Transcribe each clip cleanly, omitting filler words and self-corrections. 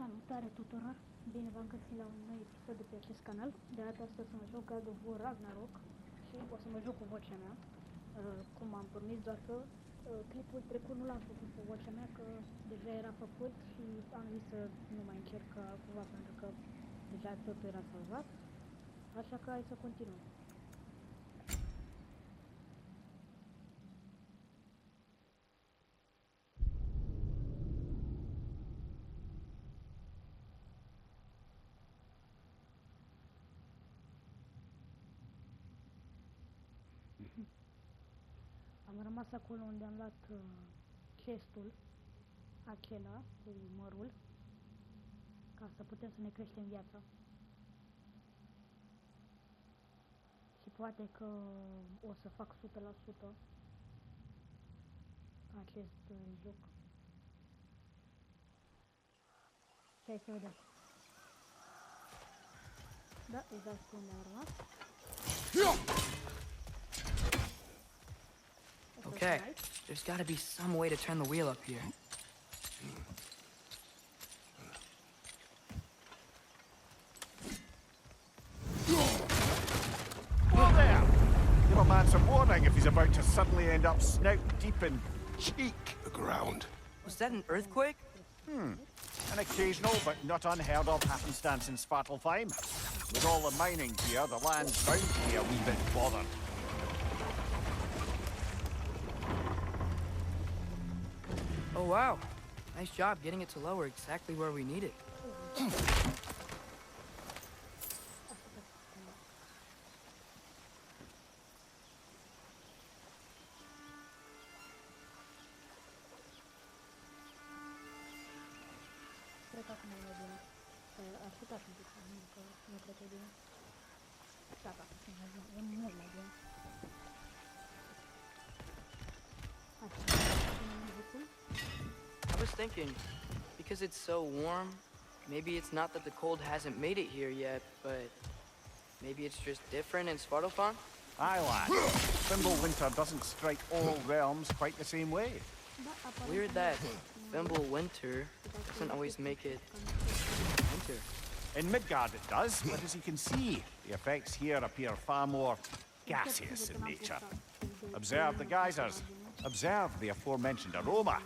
Salutare tuturor! Bine v-am găsit la un nou episod de pe acest canal. De data asta o să mă joc God of War Ragnarok și o să mă joc cu vocea mea, cum am promis, doar că clipul trecut nu l-am făcut cu vocea mea, că deja era făcut și am zis să nu mai încerc cumva, pentru că deja totul era salvat. Așa că hai să continuăm. Am rămas acolo unde am luat chestul acela cu mărul, ca să putem să ne creștem viața. Și poate că o să fac 100% acest joc. Și hai să vedem. Da, exact unde am rămas. Okay, there's gotta be some way to turn the wheel up here. Whoa there! Give a man some warning if he's about to suddenly end up snout deep in cheek. The ground. Was that an earthquake? An occasional but not unheard of happenstance in Facem. With all the mining here, the land's bound to be a wee bit bothered. Oh wow, nice job getting it to lower exactly where we need it. Cred că acum e mai bine. Așteptați un pic, că nu cred că e bine. Gata, e mai bine, e mult mai bine. Hai, I was thinking, because it's so warm, maybe it's not that the cold hasn't made it here yet, but maybe it's just different in Svartalfheim? Aye, lad. Thimble winter doesn't strike all realms quite the same way. Weird that Thimble winter doesn't always make it winter. In Midgard it does, but as you can see, the effects here appear far more gaseous in nature. Observe the geysers. Observe the aforementioned aroma.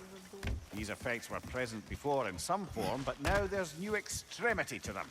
These effects were present before in some form, but now there's new extremity to them.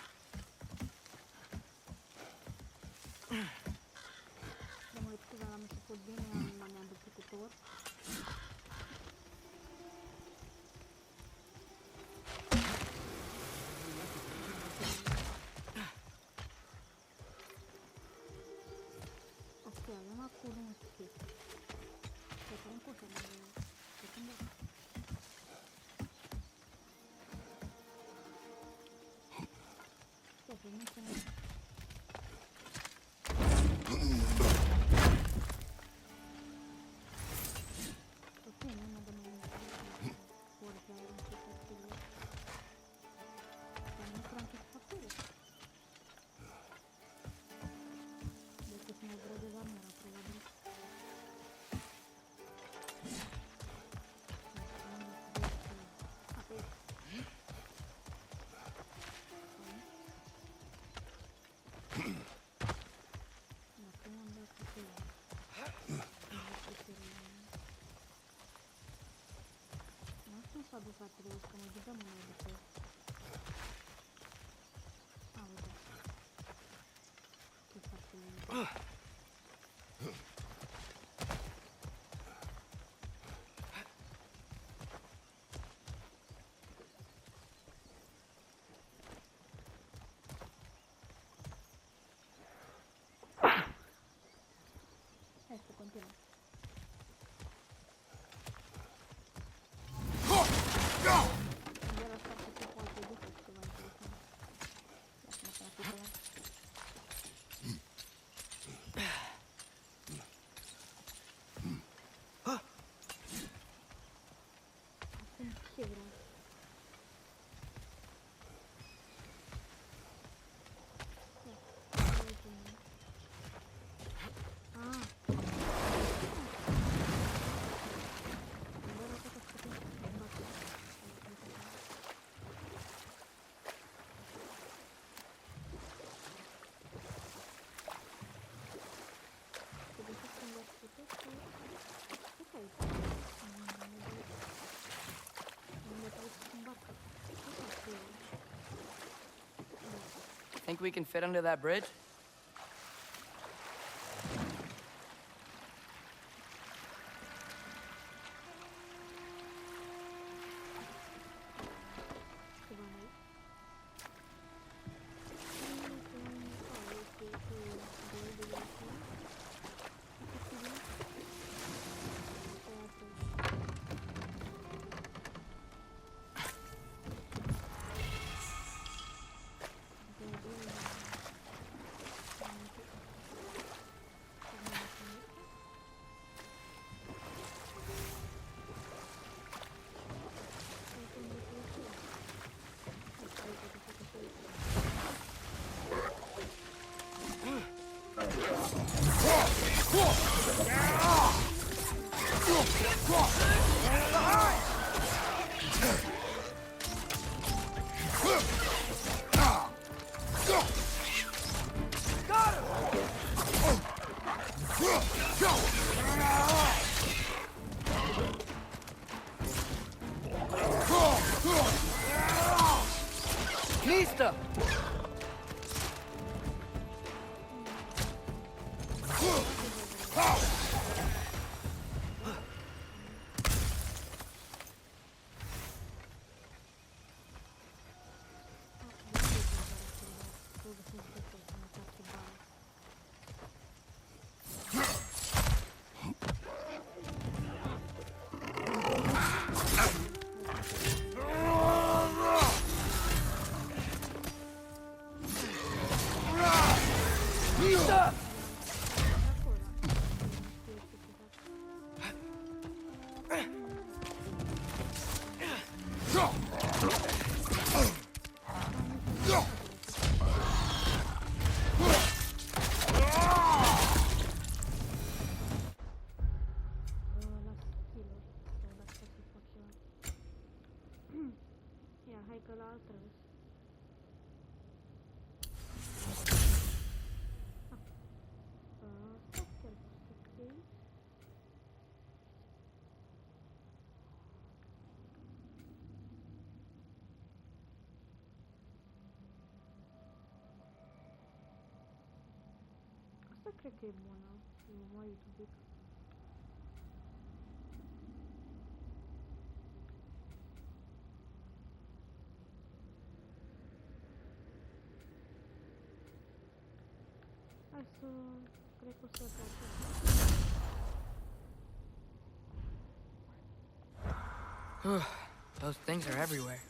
Hai să continuăm. Think we can fit under that bridge? Nista! Asta cred că e bună. Nu mai iubit. Hai să... cred că o să fac. Those things are everywhere.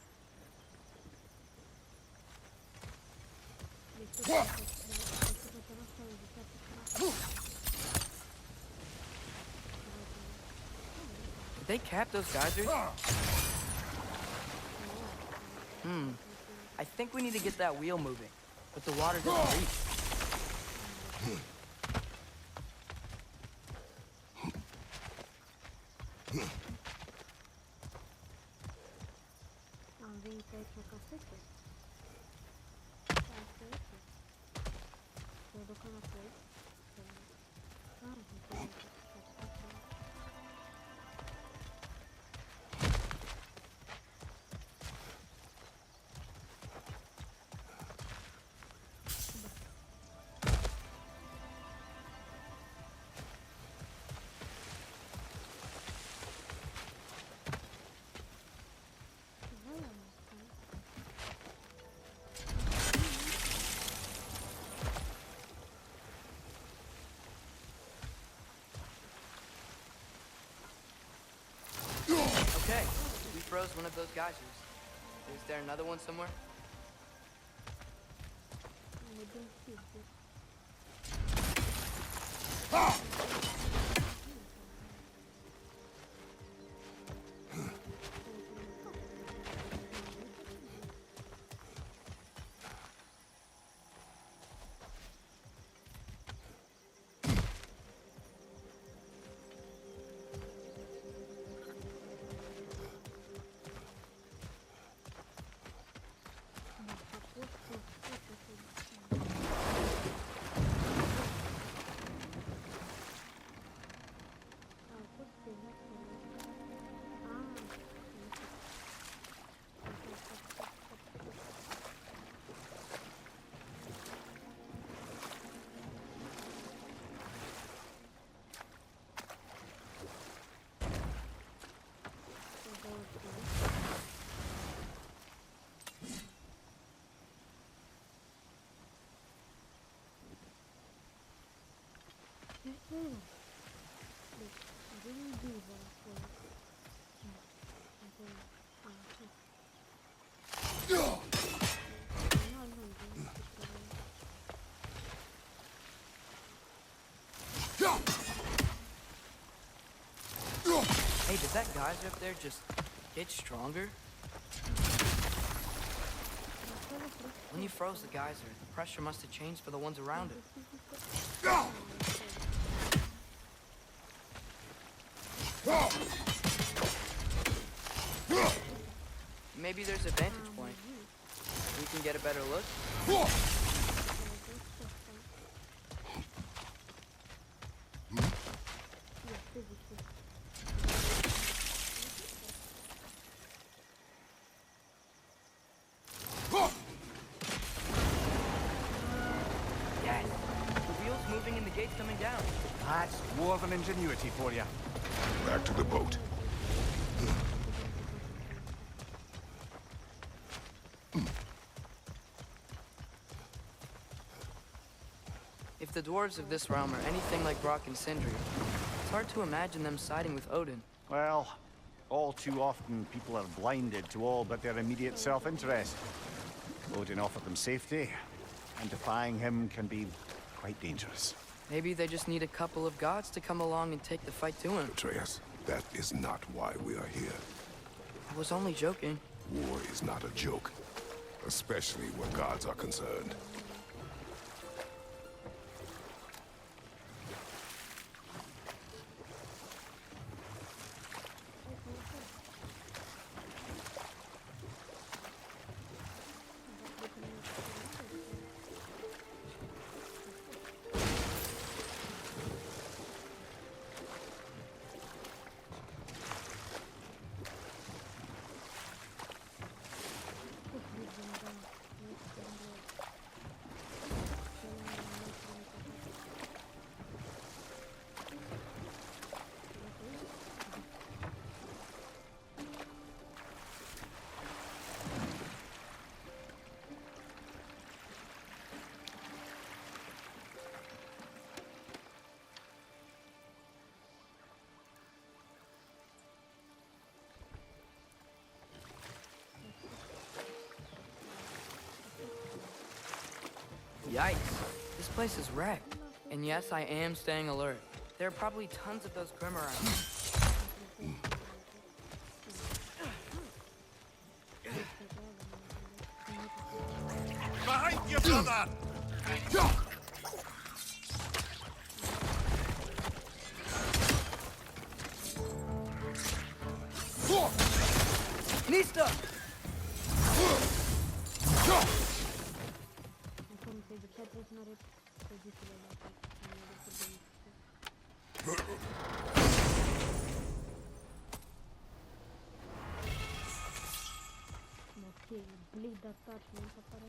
Did they cap those geysers? I think we need to get that wheel moving, but the water doesn't reach. Am venit aici ca sete. Asta este. Să o duc înapoi. Okay, we froze one of those geysers. Is there another one somewhere? Deci, avem un beaver acolo. Nu ajunge, nu știu care... Hey, did that geyser up there just get stronger? When you froze the geyser, the pressure must have changed for the ones around it. Maybe there's a vantage point. We can get a better look. Yes! The wheel's moving and the gate's coming down. That's dwarven ingenuity for you. Back to the boat. If the dwarves of this realm are anything like Brock and Sindri, it's hard to imagine them siding with Odin. Well, all too often people are blinded to all but their immediate self-interest. Odin offered them safety, and defying him can be quite dangerous. Maybe they just need a couple of gods to come along and take the fight to him. Atreus, that is not why we are here. I was only joking. War is not a joke, especially where gods are concerned. Yikes. This place is wrecked. And yes, I am staying alert. There are probably tons of those Grim around. Behind you, brother! Nista! Acum se ducea, trebuie să n-are pozițiile alea. Ok, bleed attachment apare.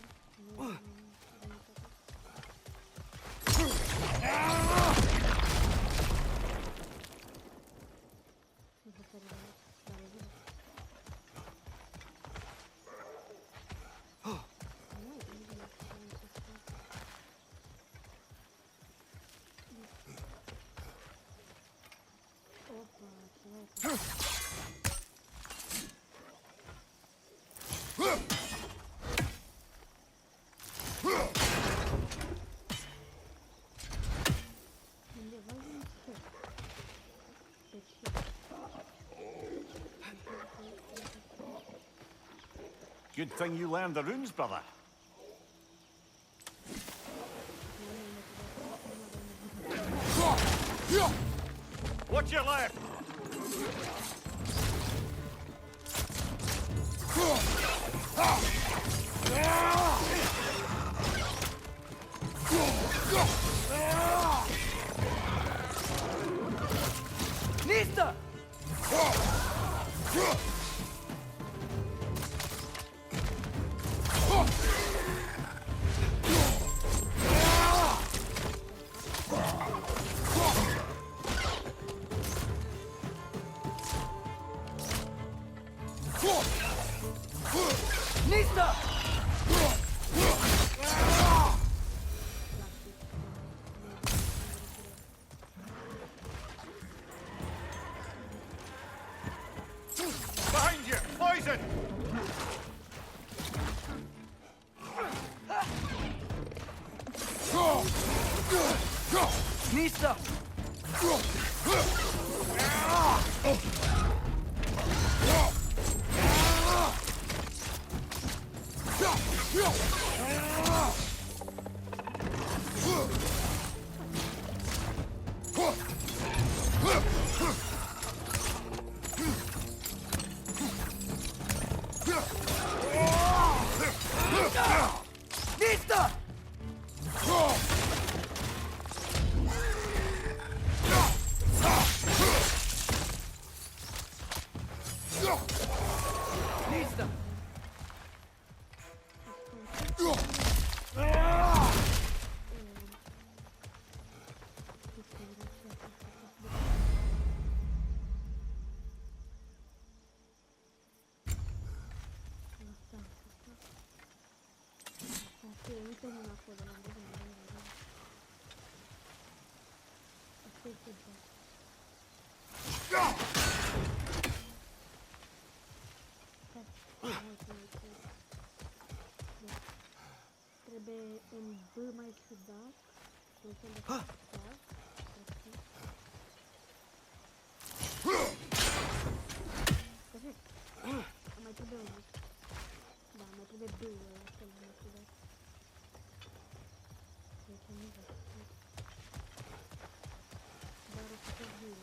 Good thing you learned the runes, brother. Watch your left! Nista! Nista! Listo! Listo! Listo! Ok, nu termin acolo, l-am văzut mai devreme. Asta e super. Trebuie un B mai ciudat, un fel de cascad. Perfect. Mai trebuie unul. Da, mai trebuie B-ul ăsta mai ciudat. Deci nu văd. Dar o să fie B-ul.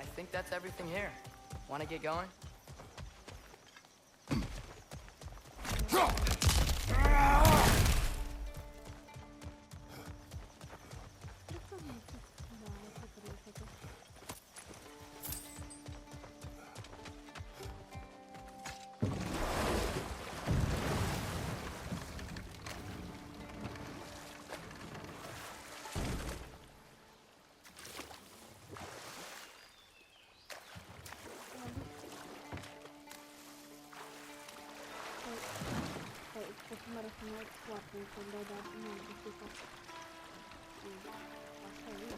I think that's everything here. Want to get going? Pot să mă răsună foarte ușor, dar nu am găsit asta. Asta e.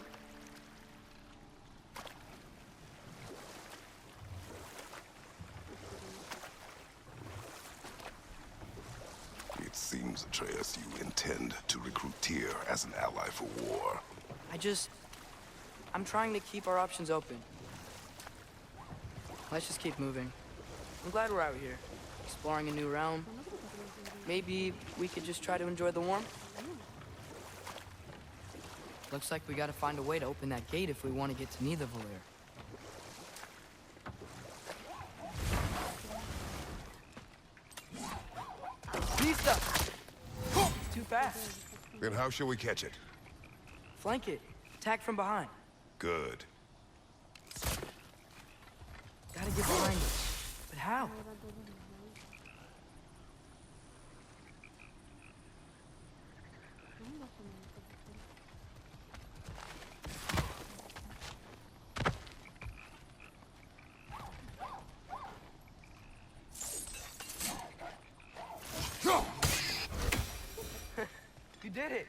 It seems, Atreus, you intend to recruit Tyr as an ally for war. I'm trying to keep our options open. Let's just keep moving. I'm glad we're out here, exploring a new realm. Maybe we could just try to enjoy the warmth? Looks like we gotta find a way to open that gate if we want to get to Nidavellir. Lista! It's too fast. Then how shall we catch it? Flank it. Attack from behind. Good. Gotta get behind it. But how? You did it!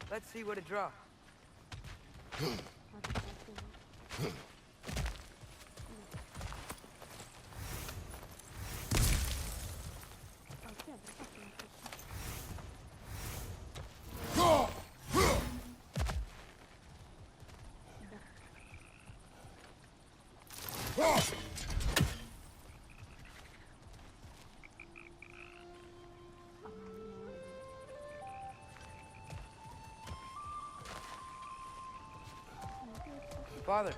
Let's see what it dropped. Father,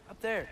up there.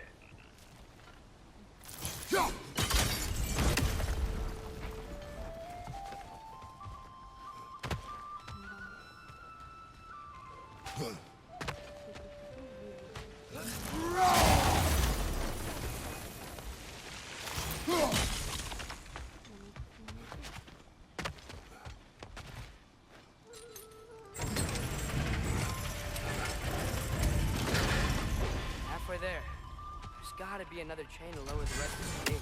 gotta be another chain to lower the rest of the gate.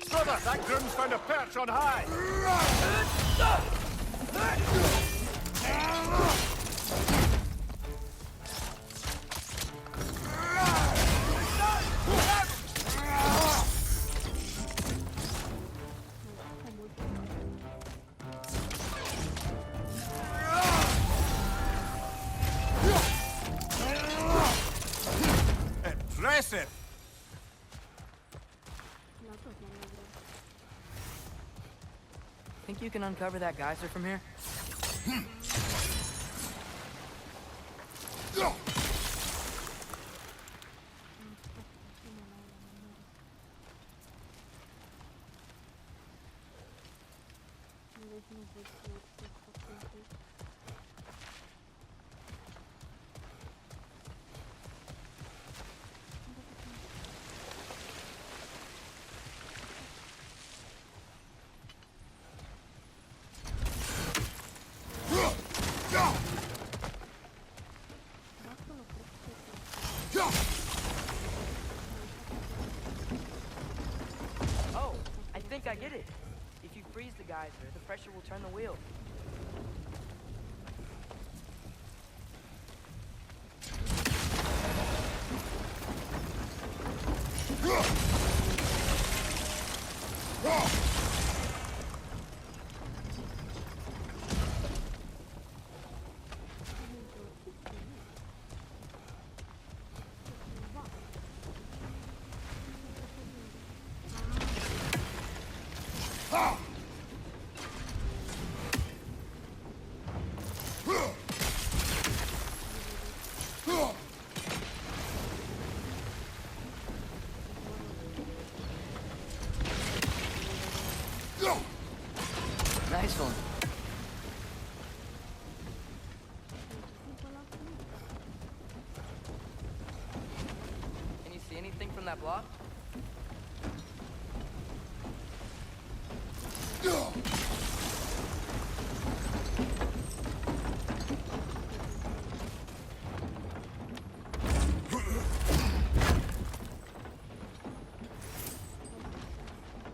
Brother, that groom's found a perch on high! Impressive! Think you can uncover that geyser from here? Oh, I think I get it. If you freeze the geyser, the pressure will turn the wheel. Nice one. Can you see anything from that block?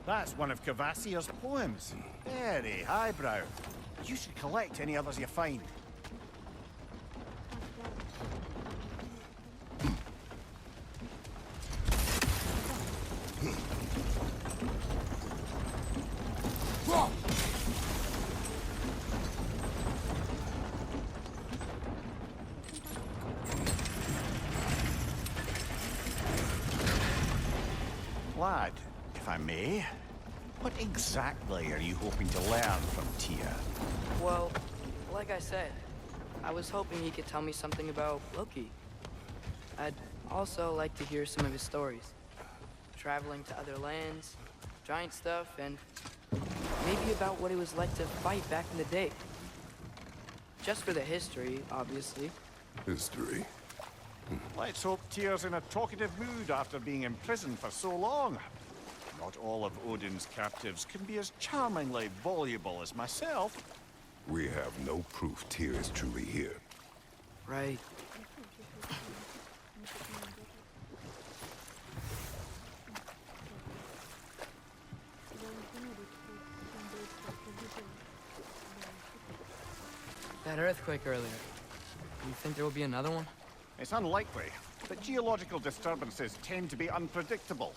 That's one of Cavassier's poems. Very highbrow. You should collect any others you find. Lad, if I may, what exactly are you hoping to learn from Tyr? Well, like I said, I was hoping he could tell me something about Loki. I'd also like to hear some of his stories. Traveling to other lands, giant stuff, and maybe about what it was like to fight back in the day. Just for the history, obviously. History. Let's hope Tyr's in a talkative mood after being imprisoned for so long. Not all of Odin's captives can be as charmingly voluble as myself. We have no proof Tyr is truly here. Right. That earthquake earlier. You think there will be another one? It's unlikely, but geological disturbances tend to be unpredictable.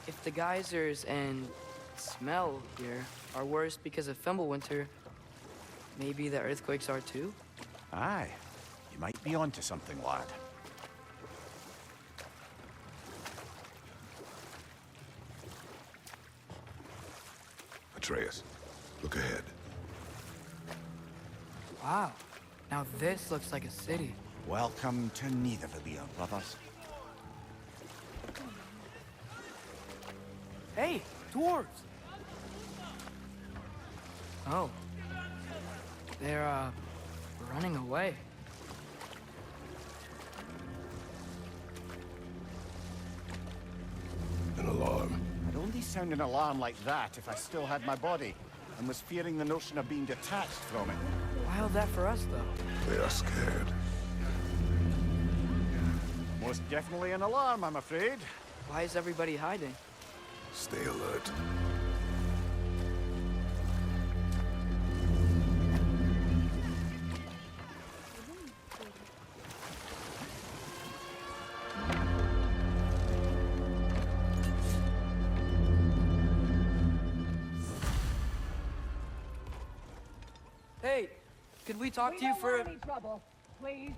If the geysers and smell here are worse because of Fimbulwinter, maybe the earthquakes are too? Aye, you might be onto something, lad. Atreus, look ahead. Wow. Now this looks like a city. Welcome to Nidavellir, brothers. Hey, dwarves! Oh. They're, running away. An alarm. I'd only sound an alarm like that if I still had my body, and was fearing the notion of being detached from it. Why hold that for us, though? They are scared. Most definitely an alarm, I'm afraid. Why is everybody hiding? Stay alert. Hey, could we talk to you for a... trouble, please.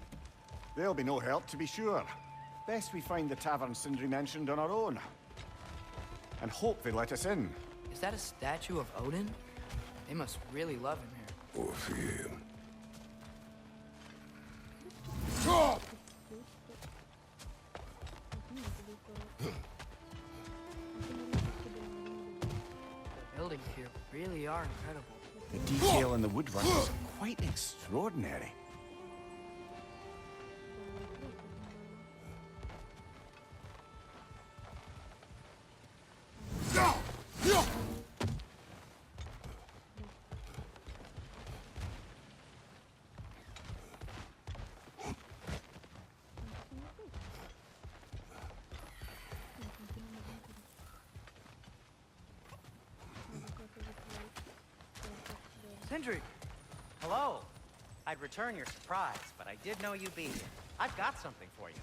There'll be no help, to be sure. Best we find the tavern Sindri mentioned on our own. And hope they let us in. Is that a statue of Odin? They must really love him here. Or fear him. The buildings here really are incredible. The detail in the woodwork is quite extraordinary. Sindri! Hello. I'd return your surprise, but I did know you'd be here. I've got something for you.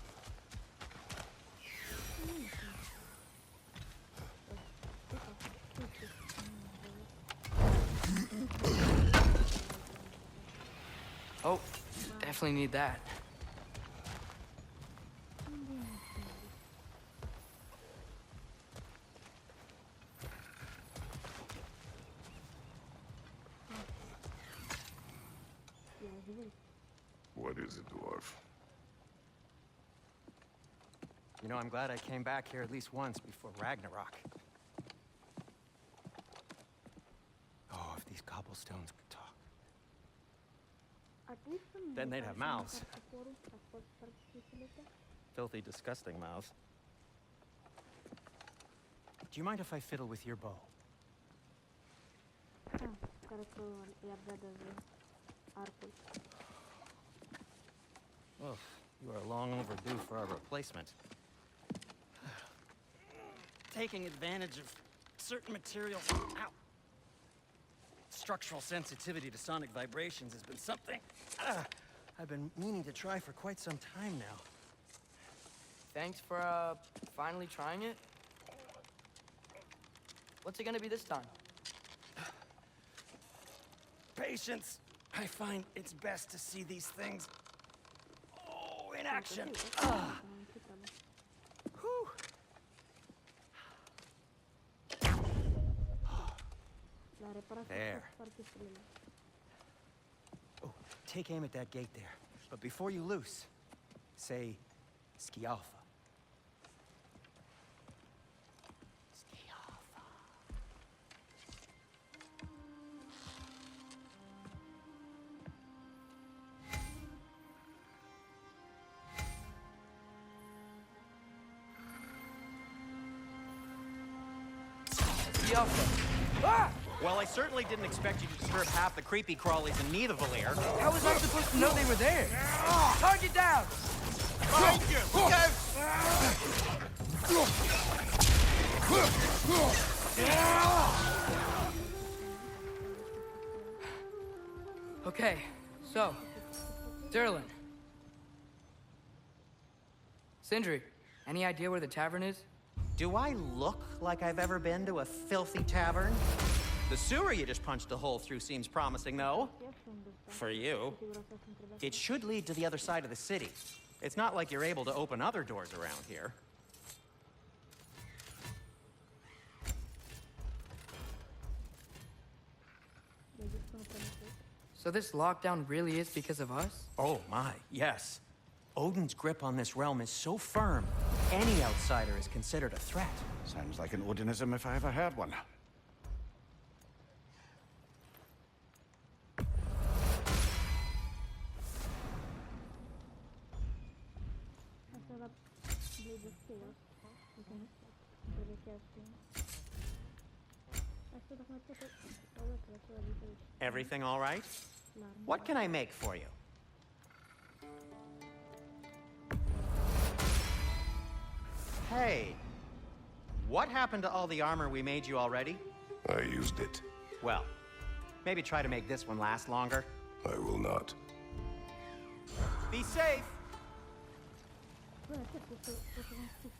Oh, definitely need that. What is it, dwarf? You know, I'm glad I came back here at least once before Ragnarok. Oh, if these cobblestones could talk. Then they'd have mouths. Filthy, disgusting mouths. Do you mind if I fiddle with your bow? Oh, you are long overdue for a replacement. Taking advantage of certain materials. Ow. Structural sensitivity to sonic vibrations has been something I've been meaning to try for quite some time now. Thanks for, finally trying it. What's it gonna be this time? Patience. I find it's best to see these things in action. Whew. There. Oh, take aim at that gate there. But before you loose, say Skialfa. Skialfa. Ah! Well, I certainly didn't expect you to disturb half the creepy crawlies in Nidavellir. How was I supposed to know they were there? Target down! Behind you! Look out! Okay, so, Derlin. Sindri, any idea where the tavern is? Do I look like I've ever been to a filthy tavern? The sewer you just punched a hole through seems promising, though. For you. It should lead to the other side of the city. It's not like you're able to open other doors around here. So this lockdown really is because of us? Oh my, yes. Odin's grip on this realm is so firm, any outsider is considered a threat. Sounds like an Odinism if I ever heard one. Asta la Blade of Chaos. Înțeleg chiar știu. Asta dacă mai pot să arăt la ceva diferit. Everything all right? L'armă. What can I make for you? Hey, what happened to all the armor we made you already? I used it. Well, maybe try to make this one last longer. I will not. Be safe! Bă, aștept să vă spus.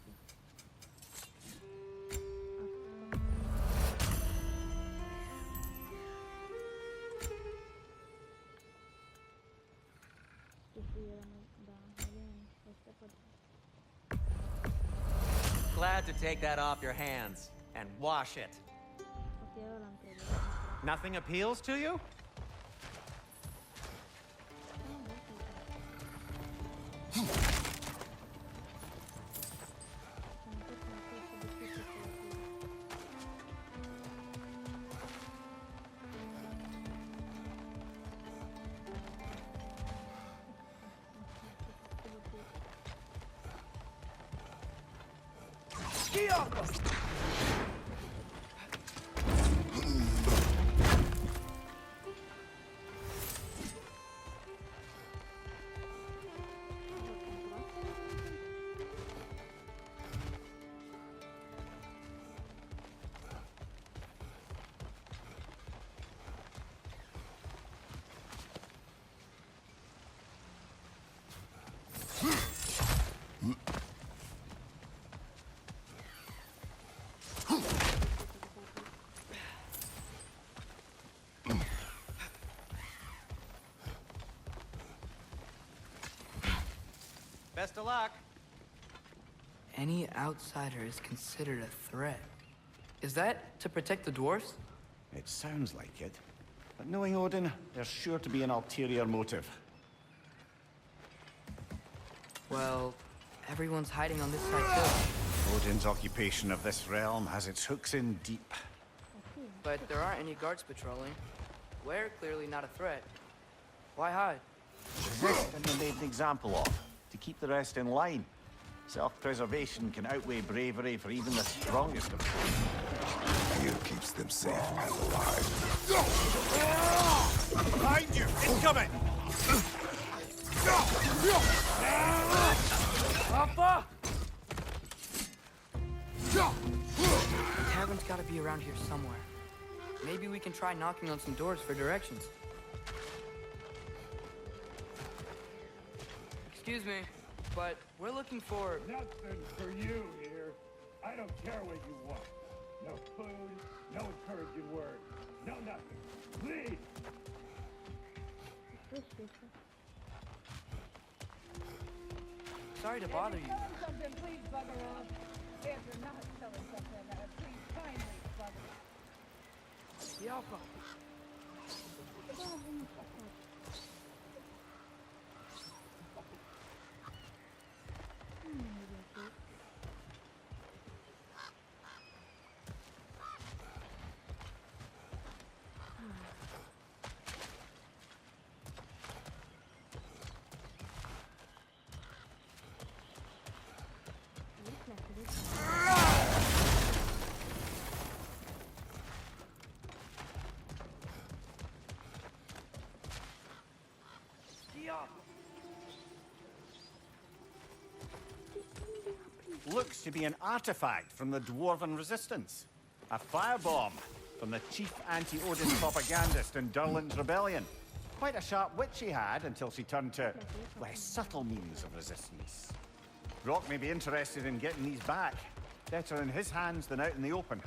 Glad to take that off your hands and wash it. Ok, ăla îmi trebuie. Nothing appeals to you? Best of luck. Any outsider is considered a threat. Is that to protect the dwarfs? It sounds like it. But knowing Odin, there's sure to be an ulterior motive. Well, everyone's hiding on this side too. Odin's occupation of this realm has its hooks in deep. But there aren't any guards patrolling. We're clearly not a threat. Why hide? This can be made an example of, to keep the rest in line. Self-preservation can outweigh bravery for even the strongest of them. Fear keeps them safe and alive. Behind you! Incoming! Papa! The tavern's gotta be around here somewhere. Maybe we can try knocking on some doors for directions. Excuse me, but we're looking for... Nothing for you here. I don't care what you want. No food, no encouraging words, no nothing. Please! Sorry to bother you. Selling something, please bugger off. If you're not selling something, please kindly bugger off. Yalpa. Looks to be an artifact from the Dwarven Resistance. A firebomb from the chief anti-Odin propagandist in Durlin's rebellion. Quite a sharp wit she had until she turned to less subtle means of resistance. Rock may be interested in getting these back. Better in his hands than out in the open.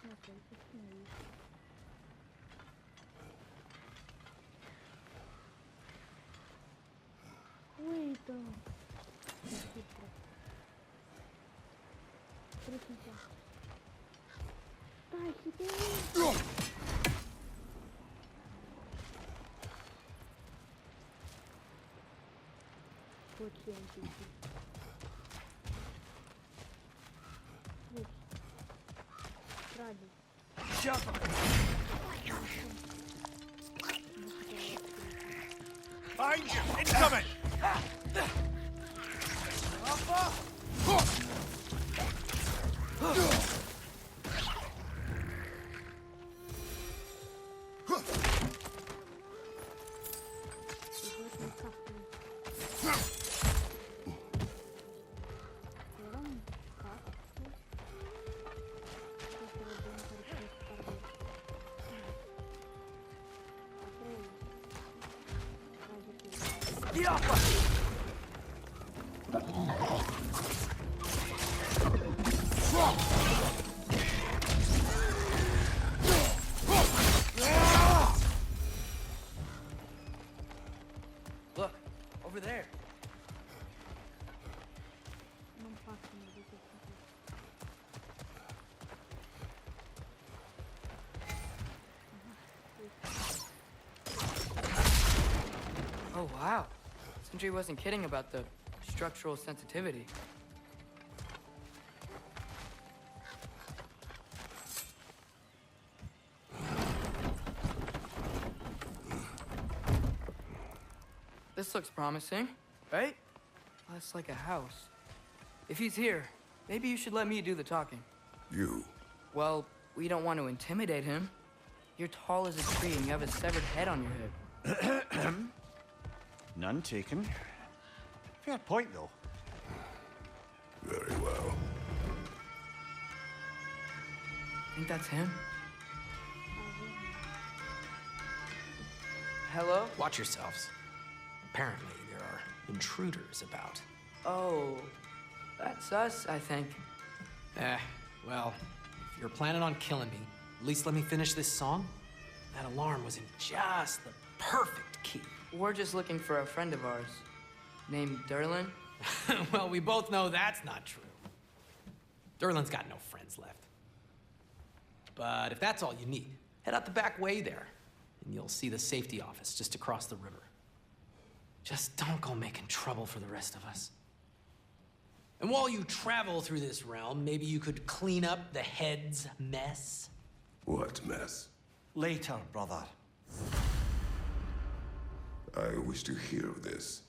Nossa, ele fez que meio. Eita! Tá, aqui tem... Potente aqui. Traga. Behind you! Incoming! Look, over there. Não passa mais do que Oh, wow. Sindri wasn't kidding about the structural sensitivity. This looks promising, right? Less like a house. If he's here, maybe you should let me do the talking. You. Well, we don't want to intimidate him. You're tall as a tree and you have a severed head on your hip. None taken. Fair point, though. Very well. Think that's him? Hello? Watch yourselves. Apparently, there are intruders about. Oh, that's us, I think. Well, if you're planning on killing me, at least let me finish this song. That alarm was in just the perfect key. We're just looking for a friend of ours named Derlin. Well, we both know that's not true. Derlin's got no friends left. But if that's all you need, head out the back way there, and you'll see the safety office just across the river. Just don't go making trouble for the rest of us. And while you travel through this realm, maybe you could clean up the head's mess. What mess? Later, brother. I wish to hear of this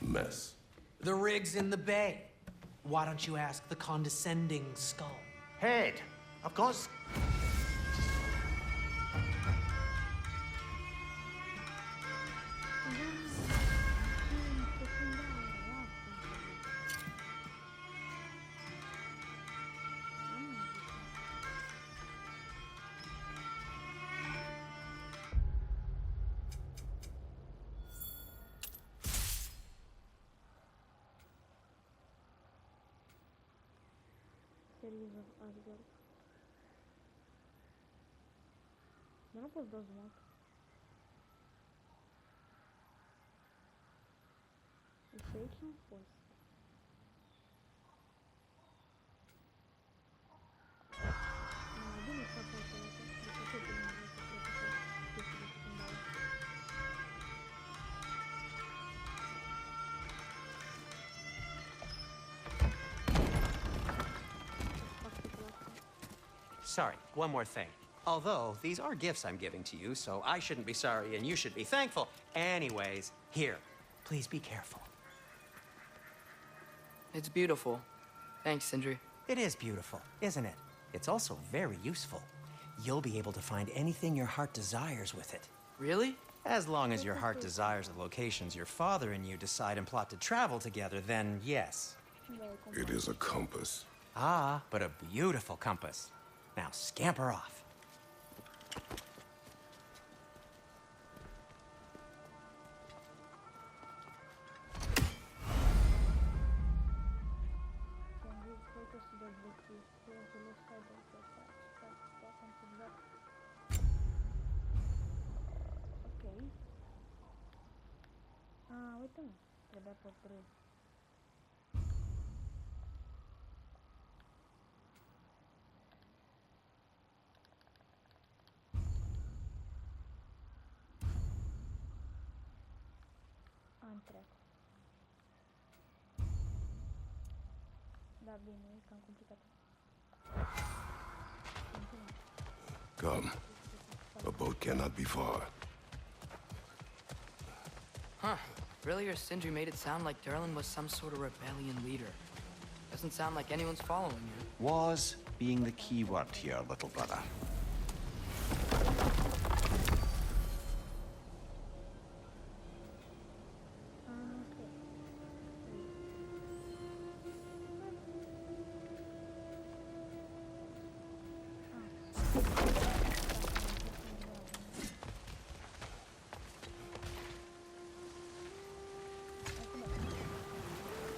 mess. The rig's in the bay. Why don't you ask the condescending skull? Head. Of course. Series of Asgard. Eu não posso dar zoom. Eu sei que não posso. Bonito essa parte aí, tá? Deixa eu terminar essa secundária. Sorry, one more thing. Although, these are gifts I'm giving to you, so I shouldn't be sorry and you should be thankful. Anyways, here, please be careful. It's beautiful. Thanks, Sindri. It is beautiful, isn't it? It's also very useful. You'll be able to find anything your heart desires with it. Really? As long as your heart desires the locations your father and you decide and plot to travel together, then yes. It is a compass. Ah, but a beautiful compass. Now scamper off. uite, mă, trebuia pe 3. Am trecut. Da, bine, e cam complicat. Come. A boat cannot be far. Huh. Earlier, Sindri made it sound like Derlin was some sort of rebellion leader. Doesn't sound like anyone's following you. Was being the key word here, little brother.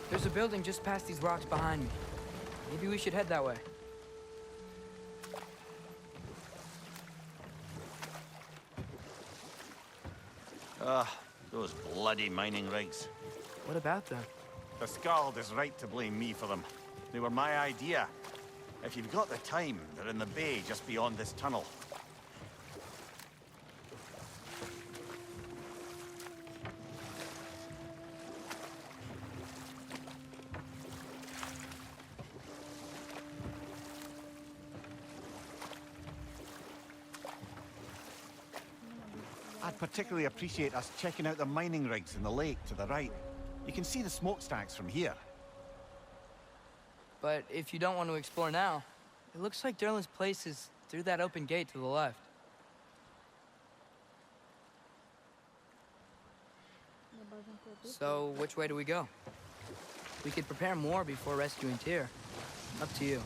There's a building just past these rocks behind me. Maybe we should head that way. Those bloody mining rigs. What about them? The Skald is right to blame me for them. They were my idea. If you've got the time, they're in the bay just beyond this tunnel. I'd particularly appreciate us checking out the mining rigs in the lake to the right. You can see the smokestacks from here. But if you don't want to explore now, it looks like Derlin's place is through that open gate to the left. So, which way do we go? We could prepare more before rescuing Tyr. Up to you.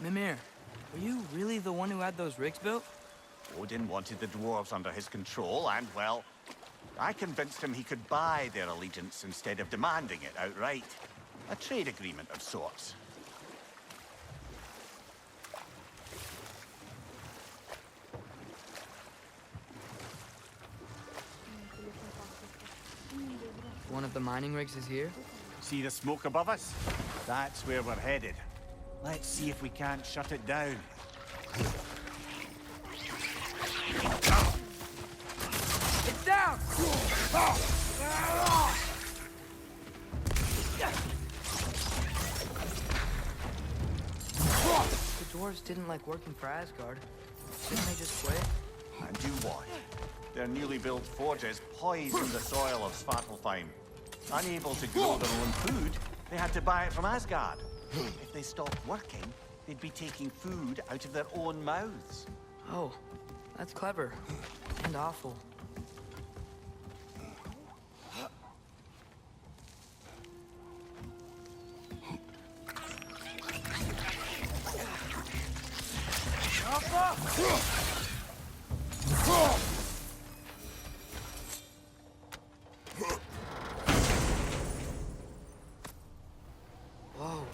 Mimir, were you really the one who had those rigs built? Odin wanted the dwarves under his control, and, well, I convinced him he could buy their allegiance instead of demanding it outright. A trade agreement of sorts. One of the mining rigs is here? See the smoke above us? That's where we're headed. Let's see if we can't shut it down. It's down! The dwarves didn't like working for Asgard. Didn't they just quit? And do what? Their newly built forges poisoned the soil of Svartalfheim. Unable to grow their own food, they had to buy it from Asgard. If they stopped working, they'd be taking food out of their own mouths. Oh, that's clever. And awful. Whoa.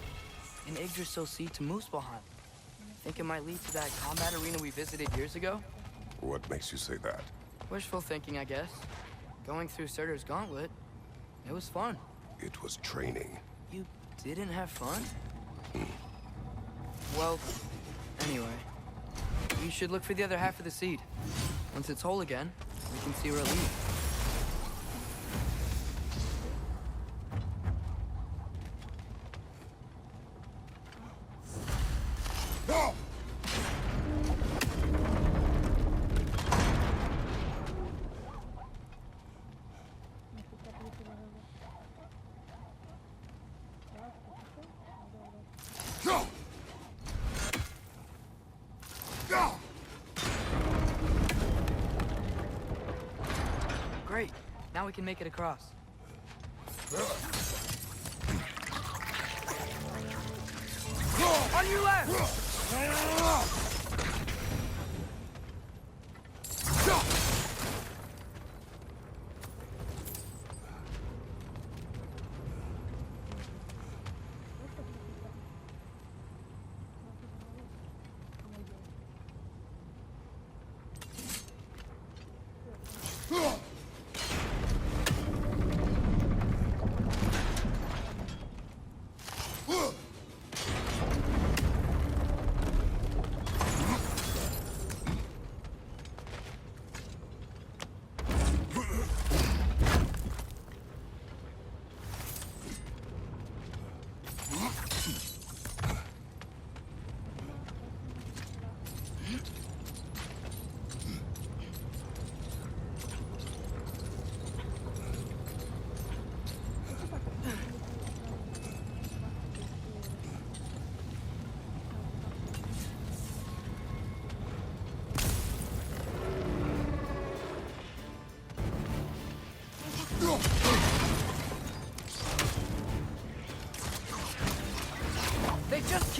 An Yggdrasil sea to Muspelheim. Think it might lead to that combat arena we visited years ago? What makes you say that? Wishful thinking, I guess. Going through Surtur's gauntlet, it was fun. It was training. You didn't have fun? Well, anyway. You should look for the other half of the seed. Once it's whole again, we can see where it leads. Great. Now we can make it across. On your left!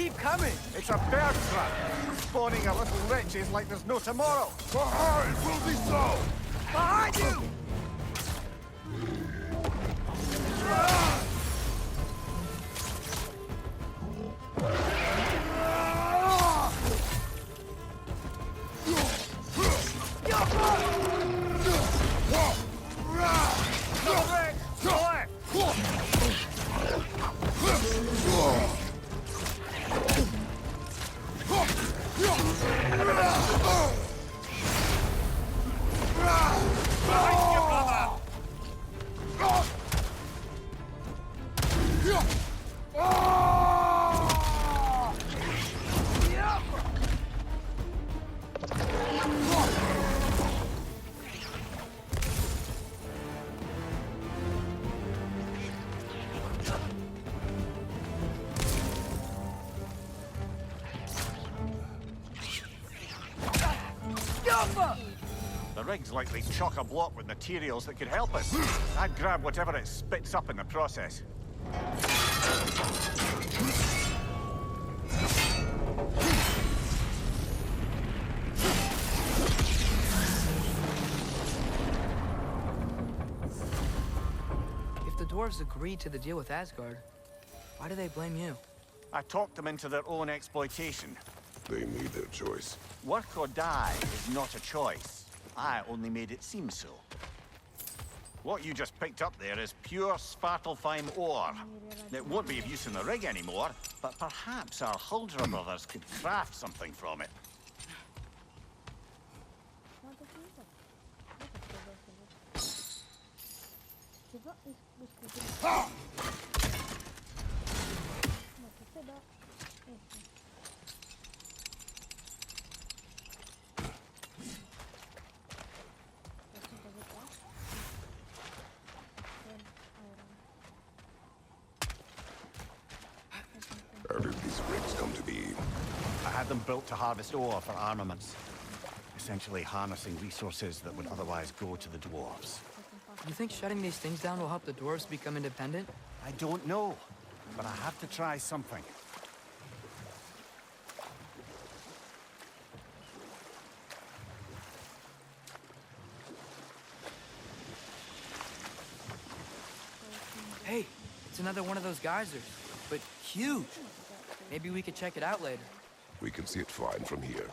keep coming. It's a bird trap. Spawning a little wretches like there's no tomorrow. For her, it will be so! Behind you! The rig's likely chock-a-block with materials that could help us. I'd grab whatever it spits up in the process. If the dwarves agreed to the deal with Asgard, why do they blame you? I talked them into their own exploitation. They made their choice. Work or die is not a choice. I only made it seem so. What you just picked up there is pure Svartalfheim ore. It won't be of use in the rig anymore, but perhaps our Huldra brothers could craft something from it. How did these rigs come to be? I had them built to harvest ore for armaments. Essentially harnessing resources that would otherwise go to the dwarves. You think shutting these things down will help the dwarves become independent? I don't know, but I have to try something. Hey, it's another one of those geysers, but huge. Maybe we could check it out later. We can see it fine from here.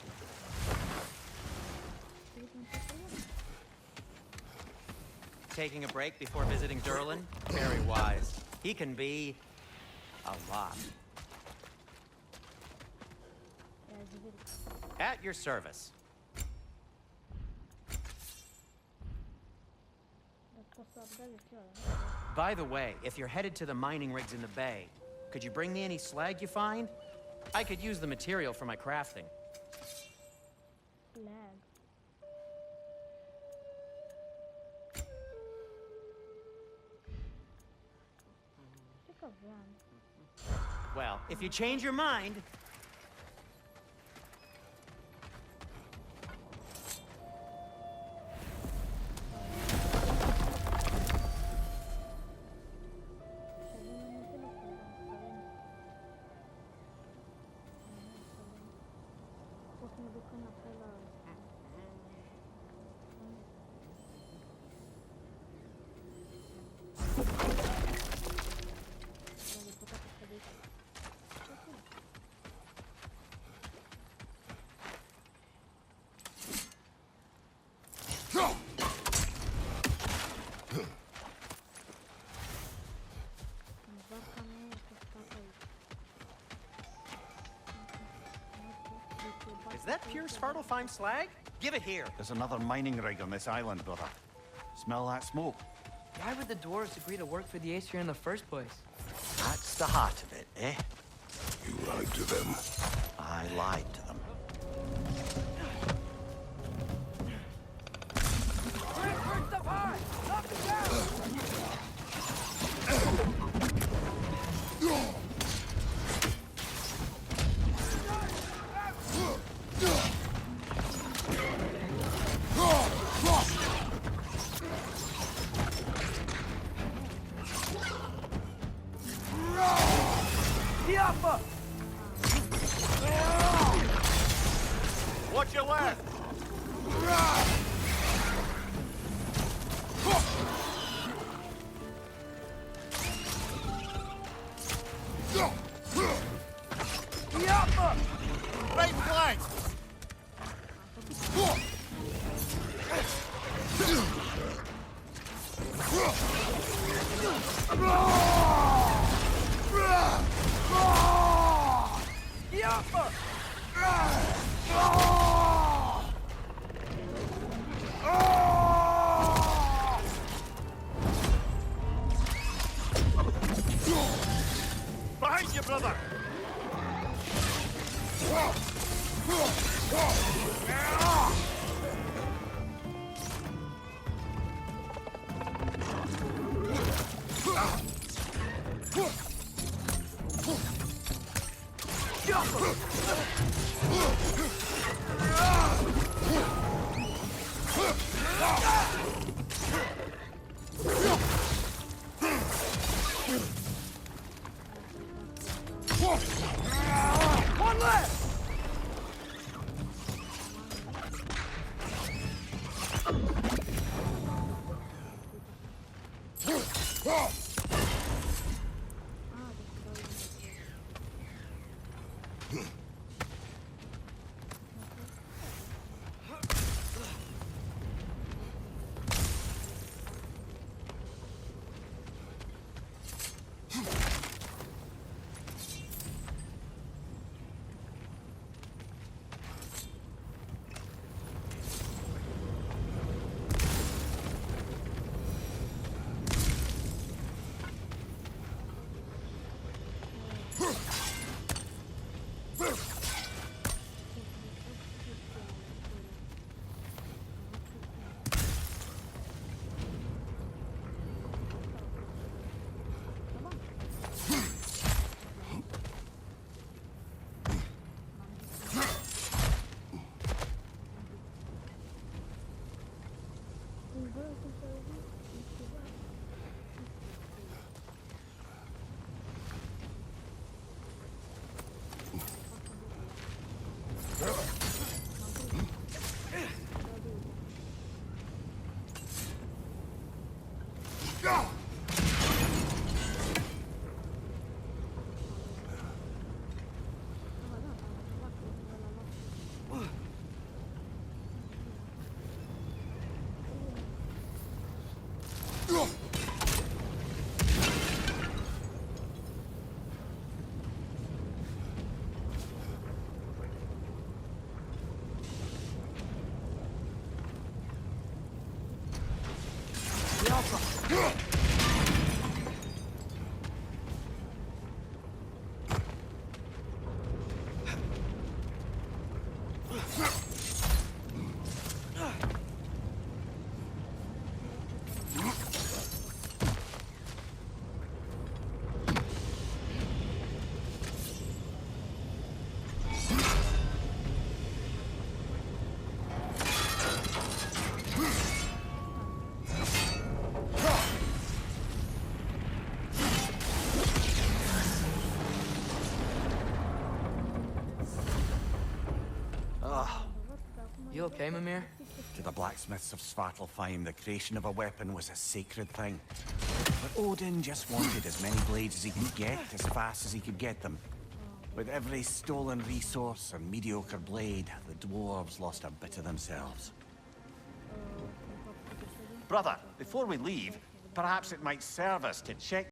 Taking a break before visiting Durlin? Very wise. He can be a lot. At your service. By the way, if you're headed to the mining rigs in the bay, could you bring me any slag you find? I could use the material for my crafting. Well, if you change your mind... Is that pure Svartalfheim slag? Give it here. There's another mining rig on this island, brother. Smell that smoke? Why would the dwarves agree to work for the Aesir in the first place? That's the heart of it, eh? You lied to them. I lied to them. Bring stuff high! Up and down! Behind you, brother! One left! You okay, Mimir? To the blacksmiths of Svartalfheim, the creation of a weapon was a sacred thing. But Odin just wanted as many blades as he could get, as fast as he could get them. With every stolen resource and mediocre blade, the dwarves lost a bit of themselves. Brother, before we leave, perhaps it might serve us to check